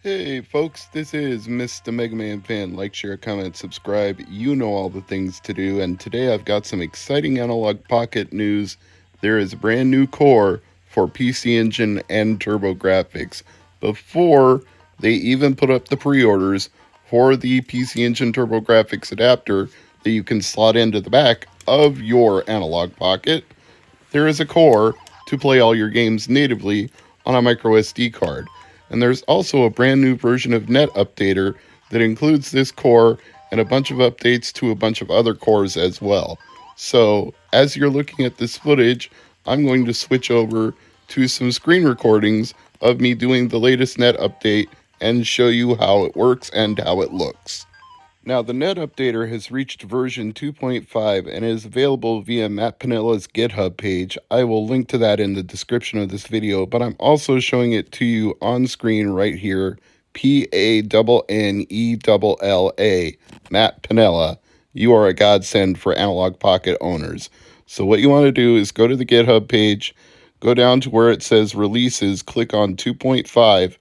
Hey folks, this is Mr. MegaManFan. Like, share, comment, subscribe. You know all the things to do. And today I've got some exciting Analog Pocket news. There is a brand new core for PC Engine and TurboGrafx before they even put up the pre-orders for the PC Engine TurboGrafx adapter that you can slot into the back of your Analog Pocket. There is a core to play all your games natively on a micro SD card. And there's also a brand new version of Net Updater that includes this core and a bunch of updates to a bunch of other cores as well. So as you're looking at this footage, I'm going to switch over to some screen recordings of me doing the latest Net Update and show you how it works and how it looks. Now, the Net Updater has reached version 2.5 and is available via Matt Pinella's GitHub page. I will link to that in the description of this video, but I'm also showing it to you on screen right here. P-A-N-N-E-L-L-A, Matt Pinella. You are a godsend for Analog Pocket owners. So what you want to do is go to the GitHub page, go down to where it says releases, click on 2.5,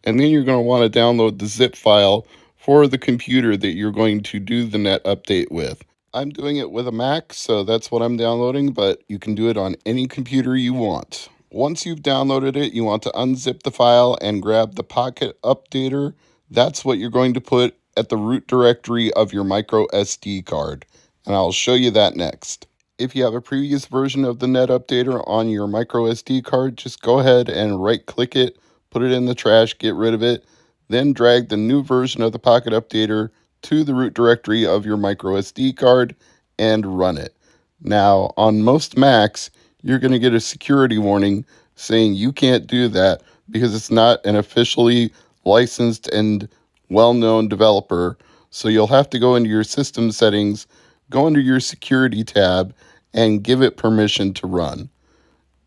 and then you're going to want to download the zip file for the computer that you're going to do the Net Update with. I'm doing it with a Mac, so that's what I'm downloading, but you can do it on any computer you want. Once you've downloaded it, you want to unzip the file and grab the Pocket Updater. That's what you're going to put at the root directory of your micro SD card, and I'll show you that next. If you have a previous version of the Net Updater on your micro SD card, just go ahead and right-click it, put it in the trash, get rid of it, then drag the new version of the Pocket Updater to the root directory of your micro SD card and run it. Now, on most Macs, you're going to get a security warning saying you can't do that because it's not an officially licensed and well-known developer. So you'll have to go into your system settings, go under your security tab, and give it permission to run.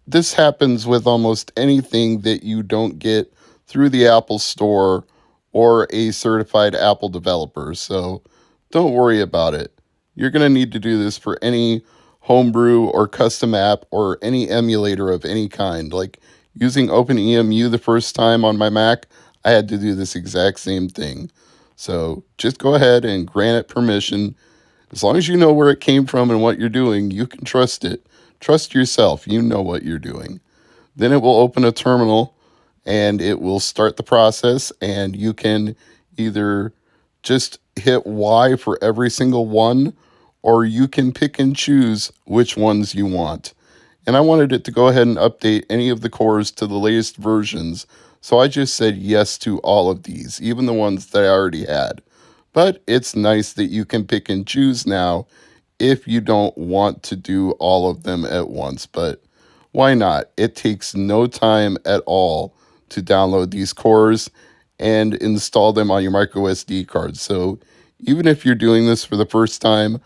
This happens with almost anything that you don't get through the Apple Store or a certified Apple developer, so don't worry about it. You're going to need to do this for any homebrew or custom app or any emulator of any kind. Like using OpenEMU the first time on my Mac, I had to do this exact same thing. So just go ahead and grant it permission. As long as you know where it came from and what you're doing, you can trust it. Trust yourself, you know what you're doing. Then it will open a terminal and it will start the process, and you can either just hit Y for every single one, or you can pick and choose which ones you want. And I wanted it to go ahead and update any of the cores to the latest versions, so I just said yes to all of these, even the ones that I already had. But it's nice that you can pick and choose now if you don't want to do all of them at once, but why not? It takes no time at all to download these cores and install them on your micro SD card. So even if you're doing this for the first time,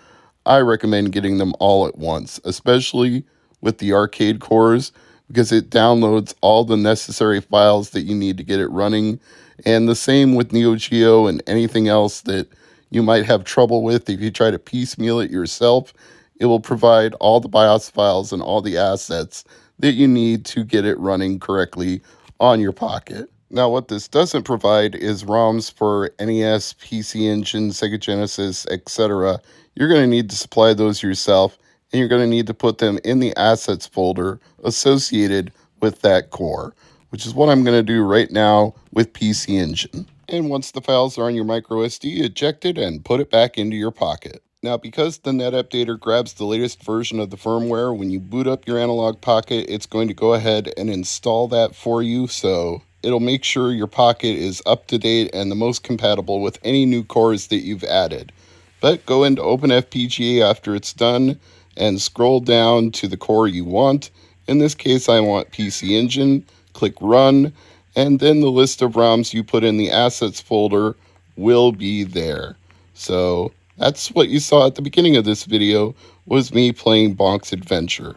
I recommend getting them all at once, especially with the arcade cores, because it downloads all the necessary files that you need to get it running. And the same with Neo Geo and anything else that you might have trouble with. If you try to piecemeal it yourself, it will provide all the BIOS files and all the assets that you need to get it running correctly on your Pocket. Now, what this doesn't provide is ROMs for NES, PC Engine, Sega Genesis, etc. You're going to need to supply those yourself, and you're going to need to put them in the assets folder associated with that core, which is what I'm going to do right now with PC Engine. And once the files are on your micro SD, eject it and put it back into your Pocket. Now, because the Net Updater grabs the latest version of the firmware, when you boot up your Analog Pocket, it's going to go ahead and install that for you, so it'll make sure your Pocket is up to date and the most compatible with any new cores that you've added. But go into OpenFPGA after it's done and scroll down to the core you want. In this case, I want PC Engine. Click Run, and then the list of ROMs you put in the assets folder will be there. So that's what you saw at the beginning of this video, was me playing Bonk's Adventure.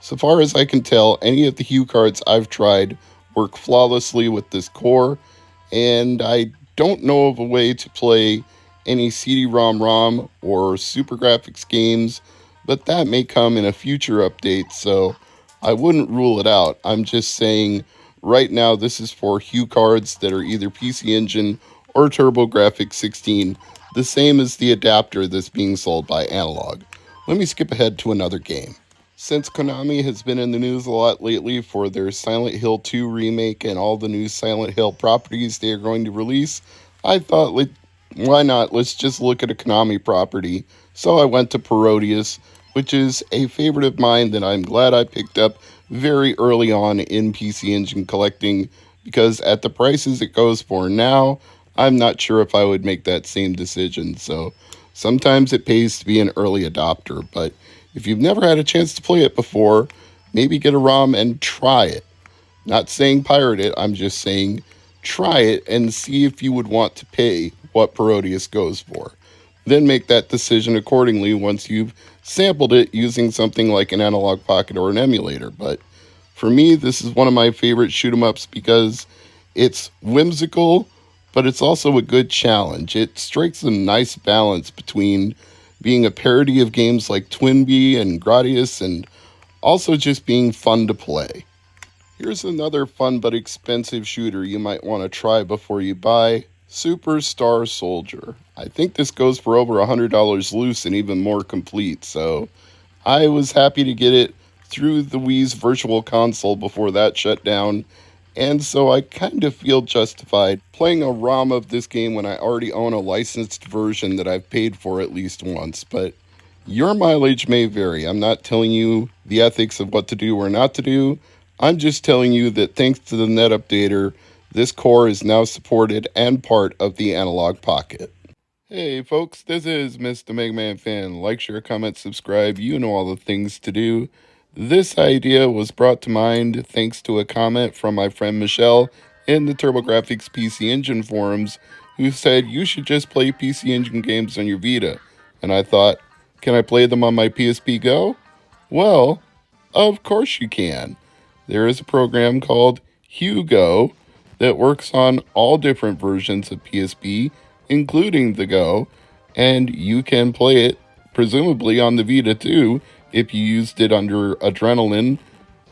So far as I can tell, any of the Hue cards I've tried work flawlessly with this core, and I don't know of a way to play any CD-ROM ROM or Super Graphics games, but that may come in a future update, so I wouldn't rule it out. I'm just saying right now this is for Hue cards that are either PC Engine or TurboGrafx-16, the same as the adapter that's being sold by Analog. Let me skip ahead to another game. Since Konami has been in the news a lot lately for their Silent Hill 2 remake and all the new Silent Hill properties they are going to release, I thought, why not? Let's just look at a Konami property. So I went to Parodius, which is a favorite of mine that I'm glad I picked up very early on in PC Engine collecting, because at the prices it goes for now, I'm not sure if I would make that same decision. So sometimes it pays to be an early adopter, but if you've never had a chance to play it before, maybe get a ROM and try it. Not saying pirate it, I'm just saying try it and see if you would want to pay what Parodius goes for. Then make that decision accordingly once you've sampled it using something like an Analog Pocket or an emulator. But for me, this is one of my favorite shoot-'em-ups because it's whimsical, but it's also a good challenge. It strikes a nice balance between being a parody of games like Twinbee and Gradius and also just being fun to play. Here's another fun but expensive shooter you might want to try before you buy, Superstar Soldier. I think this goes for over $100 loose and even more complete, so I was happy to get it through the Wii's Virtual Console before that shut down, and so I kind of feel justified playing a ROM of this game when I already own a licensed version that I've paid for at least once. But your mileage may vary. I'm not telling you the ethics of what to do or not to do. I'm just telling you that thanks to the net updater, this core is now supported and part of the Analog Pocket. Hey folks, this is Mr. MegaManFan. Like, share, comment, subscribe. You know all the things to do. This idea was brought to mind thanks to a comment from my friend Michelle in the TurboGrafx PC Engine forums, who said you should just play PC Engine games on your Vita. And I thought, can I play them on my PSP Go? Well, of course you can. There is a program called Hugo that works on all different versions of PSP, including the Go, and you can play it presumably on the Vita too if you used it under Adrenaline,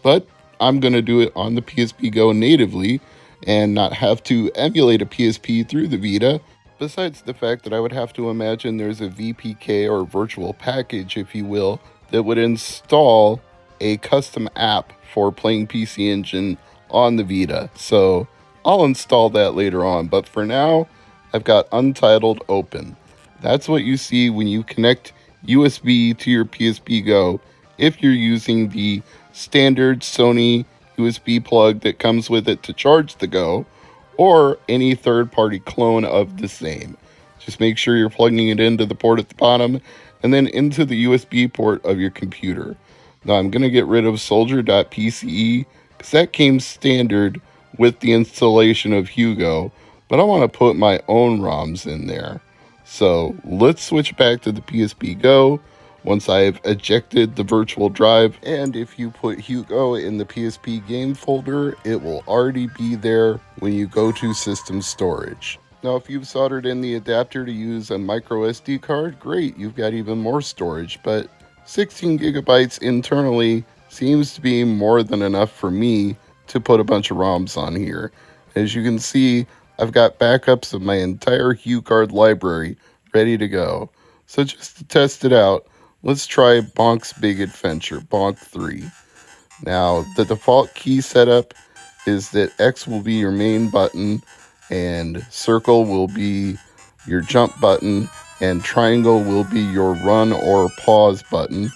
but I'm going to do it on the PSP Go natively and not have to emulate a PSP through the Vita, besides the fact that I would have to imagine there's a VPK or virtual package, if you will, that would install a custom app for playing PC Engine on the Vita. So I'll install that later on, but for now, I've got Untitled open. That's what you see when you connect USB to your PSP Go if you're using the standard Sony USB plug that comes with it to charge the Go, or any third-party clone of the same. Just make sure you're plugging it into the port at the bottom and then into the USB port of your computer. Now I'm going to get rid of soldier.pce because that came standard with the installation of Hugo, but I want to put my own ROMs in there. So let's switch back to the PSP Go once I've ejected the virtual drive, and if you put Hugo in the PSP game folder, it will already be there when you go to system storage. Now if you've soldered in the adapter to use a micro SD card, great, you've got even more storage, but 16 gigabytes internally seems to be more than enough for me to put a bunch of ROMs on here. As you can see, I've got backups of my entire HuCard library ready to go. So just to test it out, let's try Bonk's Big Adventure, Bonk 3. Now, the default key setup is that X will be your main button, and circle will be your jump button, and triangle will be your run or pause button.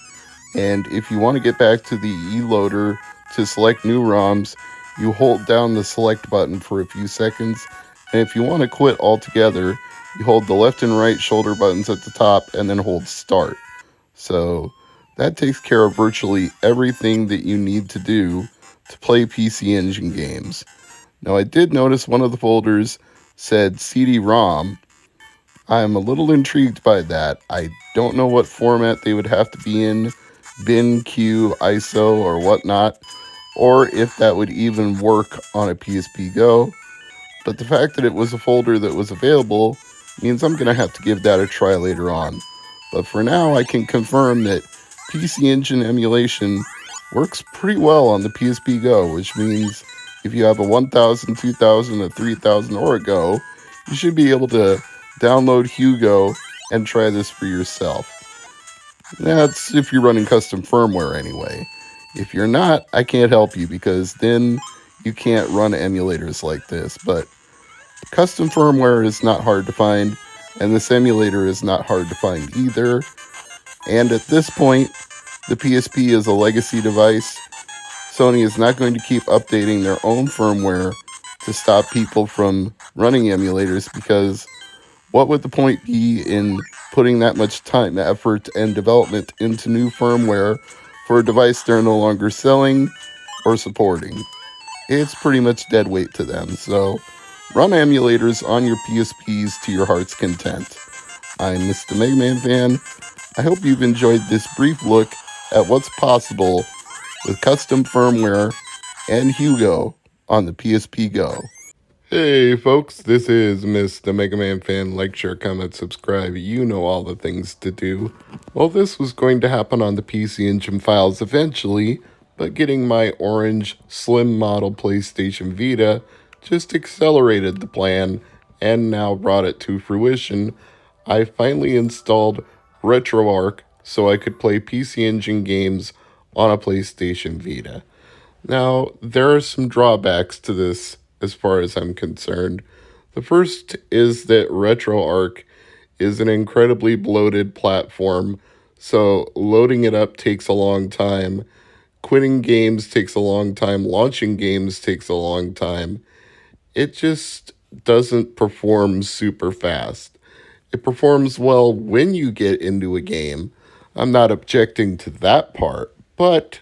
And if you want to get back to the E-loader to select new ROMs, you hold down the select button for a few seconds. And if you want to quit altogether, you hold the left and right shoulder buttons at the top and then hold start. So that takes care of virtually everything that you need to do to play PC Engine games. Now I did notice one of the folders said CD-ROM. I'm a little intrigued by that. I don't know what format they would have to be in, bin, Q, ISO, or whatnot, or if that would even work on a PSP Go. But the fact that it was a folder that was available means I'm going to have to give that a try later on. But for now, I can confirm that PC Engine emulation works pretty well on the PSP Go, which means If you have a 1000, 2000, a 3000, or a Go, you should be able to download Hugo and try this for yourself. That's if you're running custom firmware anyway. If you're not, I can't help you because then you can't run emulators like this. But custom firmware is not hard to find, and this emulator is not hard to find either. And at this point, the PSP is a legacy device. Sony is not going to keep updating their own firmware to stop people from running emulators, because what would the point be in putting that much time, effort, and development into new firmware for a device they're no longer selling or supporting? It's pretty much dead weight to them. So run emulators on your PSPs to your heart's content. I'm Mr. MegaManFan. I hope you've enjoyed this brief look at what's possible with custom firmware and Hugo on the PSP Go. Hey folks, this is Mr. MegaManFan. Like, share, comment, subscribe. You know all the things to do. Well, this was going to happen on the PC Engine files eventually, but getting my orange slim model PlayStation Vita just accelerated the plan and now brought it to fruition. I finally installed RetroArch so I could play PC Engine games on a PlayStation Vita. Now, there are some drawbacks to this as far as I'm concerned. The first is that RetroArch is an incredibly bloated platform, so loading it up takes a long time. Quitting games takes a long time. Launching games takes a long time. It just doesn't perform super fast. It performs well when you get into a game. I'm not objecting to that part, but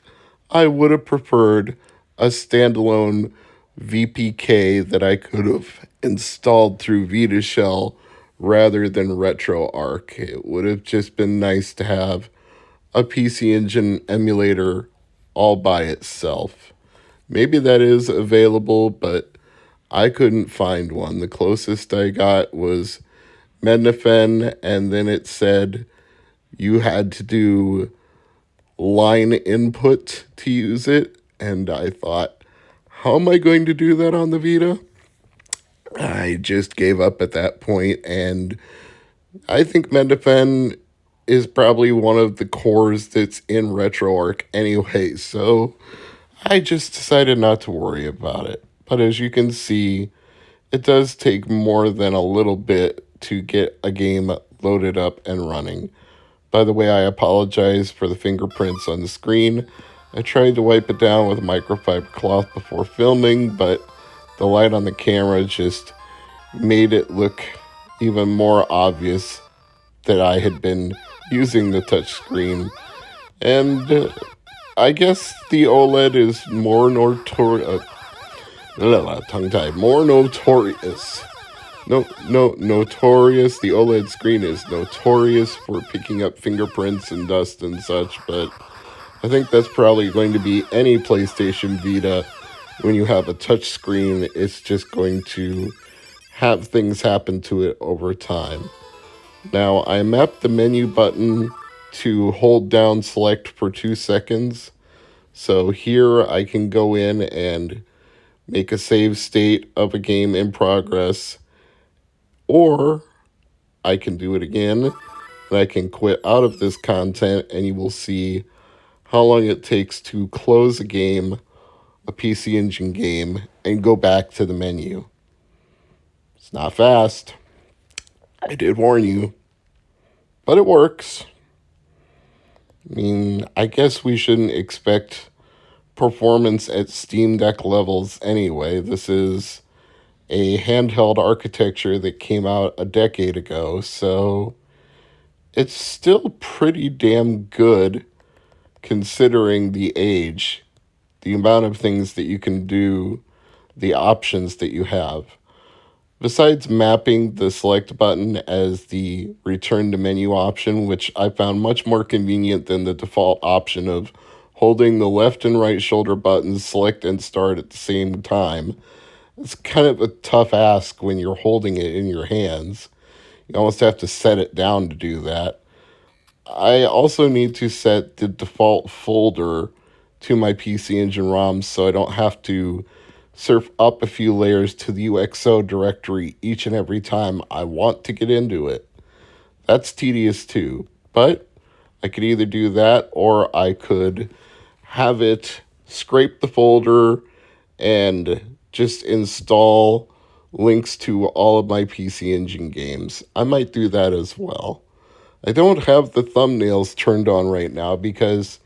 I would have preferred a standalone VPK that I could have installed through VitaShell rather than RetroArch. It would have just been nice to have a PC Engine emulator all by itself. Maybe that is available, but I couldn't find one. The closest I got was MegaManFan, and then it said you had to do line input to use it, and I thought, how am I going to do that on the Vita? I just gave up at that point, and I think MegaManFan is probably one of the cores that's in RetroArch anyway, so I just decided not to worry about it. But as you can see, it does take more than a little bit to get a game loaded up and running. By the way, I apologize for the fingerprints on the screen. I tried to wipe it down with a microfiber cloth before filming, but the light on the camera just made it look even more obvious that I had been using the touchscreen. And I guess the OLED is more notorious. More notorious. Notorious. The OLED screen is notorious for picking up fingerprints and dust and such, but I think that's probably going to be any PlayStation Vita. When you have a touch screen, it's just going to have things happen to it over time. Now, I mapped the menu button to hold down select for 2 seconds. So here I can go in and make a save state of a game in progress, or I can do it again, and I can quit out of this content, and you will see how long it takes to close a game, a PC Engine game, and go back to the menu. It's not fast. I did warn you, but it works. I mean, I guess we shouldn't expect performance at Steam Deck levels anyway. This is a handheld architecture that came out a decade ago, so it's still pretty damn good considering the age, the amount of things that you can do, the options that you have. Besides mapping the select button as the return to menu option, which I found much more convenient than the default option of holding the left and right shoulder buttons, select and start at the same time. It's kind of a tough ask when you're holding it in your hands. You almost have to set it down to do that. I also need to set the default folder to my PC Engine ROM so I don't have to surf up a few layers to the UXO directory each and every time I want to get into it. That's tedious too. But I could either do that or I could have it scrape the folder and just install links to all of my PC Engine games. I might do that as well. I don't have the thumbnails turned on right now because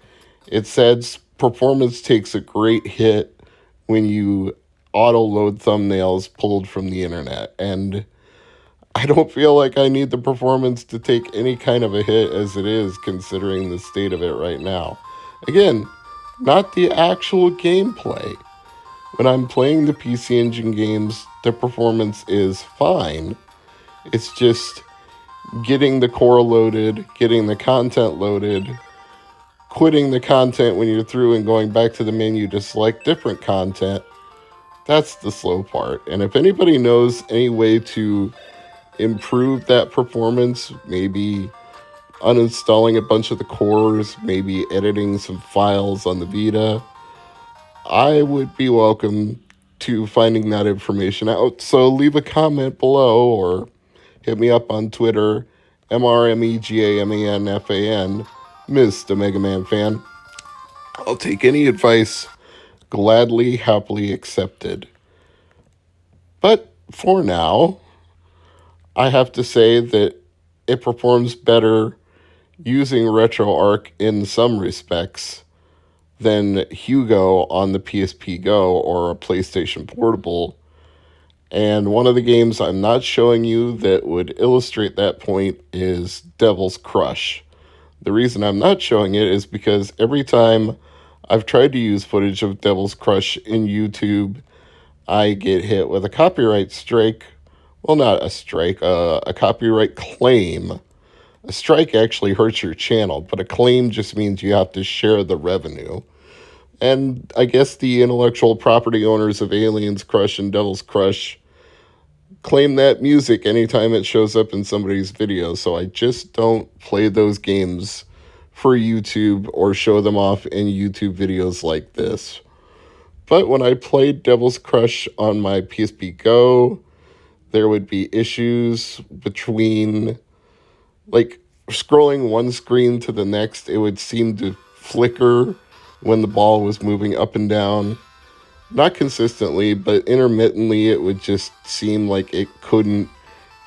it says performance takes a great hit when you auto load thumbnails pulled from the internet. And I don't feel like I need the performance to take any kind of a hit as it is, considering the state of it right now. Again, not the actual gameplay. When I'm playing the PC Engine games, the performance is fine. It's just getting the core loaded, getting the content loaded, quitting the content when you're through and going back to the menu to select different content. That's the slow part. And if anybody knows any way to improve that performance, maybe uninstalling a bunch of the cores, maybe editing some files on the Vita, I would be welcome to finding that information out. So leave a comment below or hit me up on Twitter, MRMEGAMANFAN, Mr. MegaManFan. I'll take any advice, gladly, happily accepted. But for now, I have to say that it performs better using RetroArch in some respects than Hugo on the PSP Go or a PlayStation Portable. And one of the games I'm not showing you that would illustrate that point is Devil's Crush. The reason I'm not showing it is because every time I've tried to use footage of Devil's Crush in YouTube, I get hit with a copyright strike. Well, not a strike, a copyright claim. A strike actually hurts your channel, but a claim just means you have to share the revenue. And I guess the intellectual property owners of Aliens Crush and Devil's Crush claim that music anytime it shows up in somebody's video, so I just don't play those games for YouTube or show them off in YouTube videos like this. But when I played Devil's Crush on my PSP Go, there would be issues between, like, scrolling one screen to the next. It would seem to flicker when the ball was moving up and down. Not consistently, but intermittently, it would just seem like it couldn't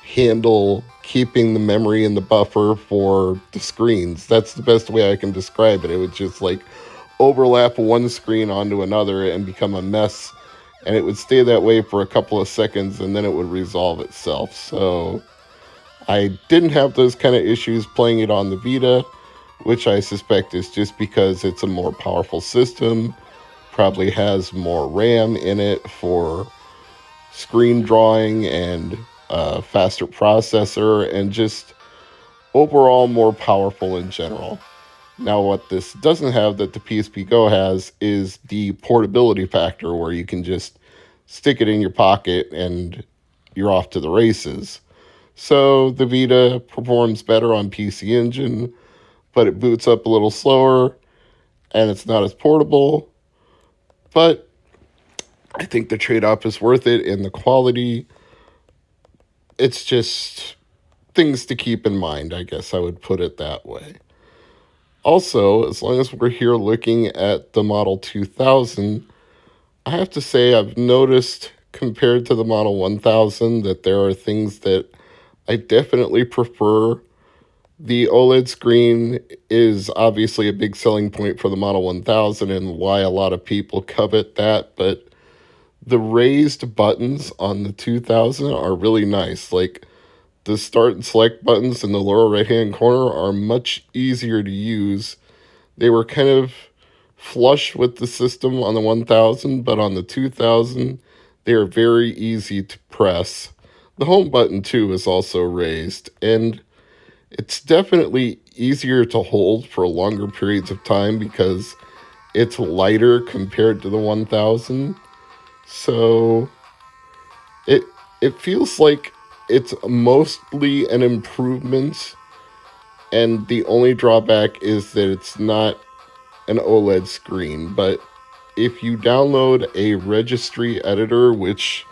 handle keeping the memory in the buffer for the screens. That's the best way I can describe it. It would just like overlap one screen onto another and become a mess. And it would stay that way for a couple of seconds and then it would resolve itself. So I didn't have those kind of issues playing it on the Vita, which I suspect is just because it's a more powerful system, probably has more RAM in it for screen drawing and a faster processor and just overall more powerful in general. Now, what this doesn't have that the PSP Go has is the portability factor where you can just stick it in your pocket and you're off to the races. So the Vita performs better on PC Engine, but it boots up a little slower and it's not as portable. But I think the trade-off is worth it in the quality. It's just things to keep in mind, I guess I would put it that way. Also, as long as we're here looking at the Model 2000, I have to say I've noticed compared to the Model 1000 that there are things that I definitely prefer. The OLED screen is obviously a big selling point for the Model 1000 and why a lot of people covet that, but the raised buttons on the 2000 are really nice. Like, the start and select buttons in the lower right-hand corner are much easier to use. They were kind of flush with the system on the 1000, but on the 2000, they are very easy to press. The home button, too, is also raised, and it's definitely easier to hold for longer periods of time because it's lighter compared to the 1000. So it feels like it's mostly an improvement, and the only drawback is that it's not an OLED screen, but if you download a registry editor, which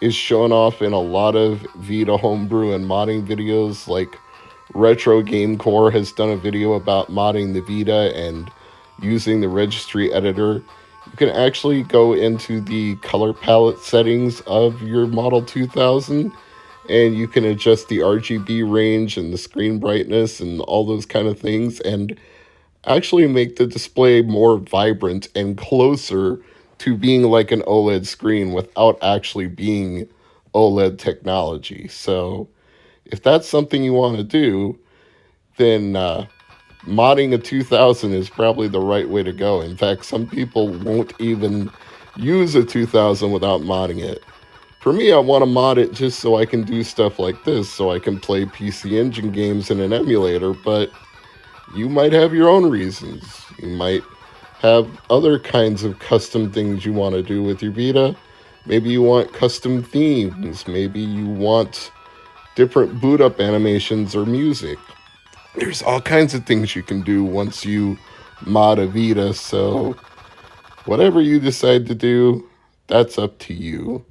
is shown off in a lot of Vita homebrew and modding videos, like Retro Game Core has done a video about modding the Vita and using the registry editor. You can actually go into the color palette settings of your Model 2000 and you can adjust the RGB range and the screen brightness and all those kind of things and actually make the display more vibrant and closer to being like an OLED screen without actually being OLED technology. So if that's something you want to do, then modding a 2000 is probably the right way to go. In fact, some people won't even use a 2000 without modding it. For me, I want to mod it just so I can do stuff like this, so I can play PC Engine games in an emulator, but you might have your own reasons. You might have other kinds of custom things you want to do with your Vita. Maybe you want custom themes. Maybe you want different boot up animations or music. There's all kinds of things you can do once you mod a Vita, so whatever you decide to do, that's up to you.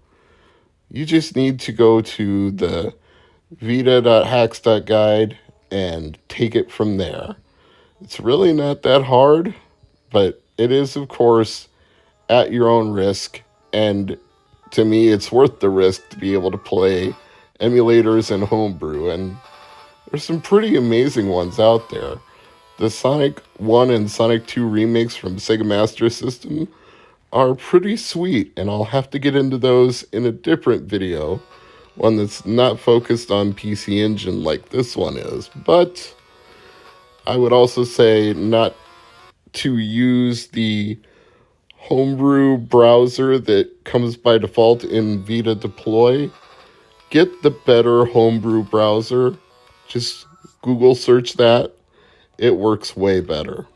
You just need to go to the vita.hacks.guide and take it from there. It's really not that hard, but it is, of course, at your own risk, and to me, it's worth the risk to be able to play emulators and homebrew, and there's some pretty amazing ones out there. The Sonic 1 and Sonic 2 remakes from Sega Master System are pretty sweet, and I'll have to get into those in a different video, one that's not focused on PC Engine like this one is. But I would also say not to use the homebrew browser that comes by default in Vita Deploy. Get the better homebrew browser. Just Google search that. It works way better.